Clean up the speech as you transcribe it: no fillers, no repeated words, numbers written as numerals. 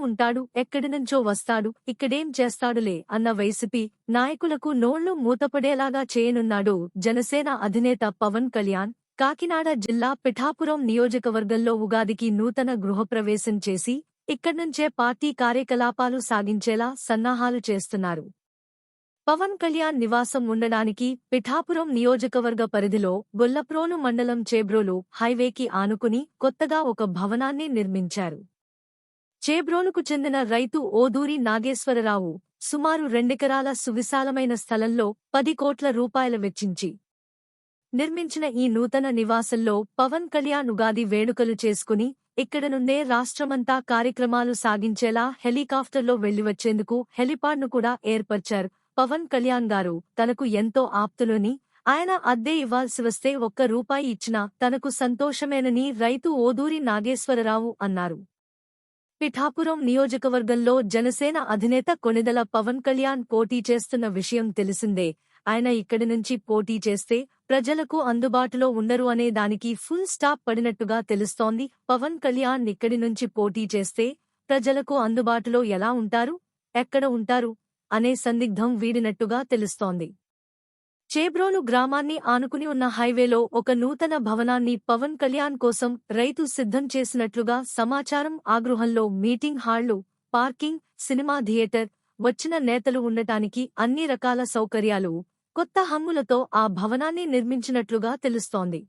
ఉంటాడు, ఎక్కడినుంచో వస్తాడు, ఇక్కడేం చేస్తాడులే అన్న వైసీపీ నాయకులకు నోళ్లు మూతపడేలాగా చేయనున్నాడు జనసేన అధినేత పవన్ కళ్యాణ్. కాకినాడ జిల్లా పిఠాపురం నియోజకవర్గంలో ఉగాదికి నూతన గృహప్రవేశం చేసి ఇక్కడ్నుంచే పార్టీ కార్యకలాపాలు సాగించేలా సన్నాహాలు చేస్తున్నారు. పవన్ కళ్యాణ్ నివాసం ఉండడానికి పిఠాపురం నియోజకవర్గ పరిధిలో గొల్లప్రోలు మండలం చేబ్రోలు హైవేకి ఆనుకుని కొత్తగా ఒక భవనాన్ని నిర్మించారు. చేబ్రోలుకు చెందిన రైతు ఓదూరి నాగేశ్వరరావు సుమారు 2 ఎకరాల సువిశాలమైన స్థలంలో 10 కోట్ల రూపాయల వెచ్చించి నిర్మించిన ఈ నూతన నివాసంలో పవన్ కళ్యాణ్ ఉగాది వేడుకలు చేసుకుని ఇక్కడ నుండే రాష్ట్రమంతా కార్యక్రమాలు సాగించేలా హెలికాప్టర్లో వెళ్లివచ్చేందుకు హెలిపాడ్ను కూడా ఏర్పర్చారు. పవన్ కళ్యాణ్ గారు తనకు ఎంతో ఆప్తులని, ఆయన అద్దె ఇవ్వాల్సి వస్తే ₹1 ఇచ్చినా తనకు సంతోషమేనని రైతు ఓదూరి నాగేశ్వరరావు అన్నారు. పిఠాపురం నియోజకవర్గంలో జనసేన అధినేత కొణిదెల పవన్ కళ్యాణ్ పోటీ చేస్తున్న విషయం తెలిసిందే. ఆయన ఇక్కడి నుంచి పోటీ చేస్తే ప్రజలకు అందుబాటులో ఉండరు అనే దానికి ఫుల్ స్టాప్ పడినట్టుగా తెలుస్తోంది. పవన్ కళ్యాణ్ ఇక్కడి నుంచి పోటీ చేస్తే ప్రజలకు అందుబాటులో ఎలా ఉంటారు, ఎక్కడ ఉంటారు అనే సందిగ్ధం వీడినట్టుగా తెలుస్తోంది. చేబ్రోలు గ్రామాన్ని ఆనుకుని ఉన్న హైవేలో ఒక నూతన భవనాన్ని పవన్ కళ్యాణ్ కోసం రైతు సిద్ధం చేసినట్లుగా సమాచారం. ఆ గృహంలో మీటింగ్ హాళ్లు, పార్కింగ్, సినిమా థియేటర్, వచ్చిన నేతలు ఉండటానికి అన్ని రకాల సౌకర్యాలు, కొత్త హమ్ములతో ఆ భవనాన్ని నిర్మించినట్లుగా తెలుస్తోంది.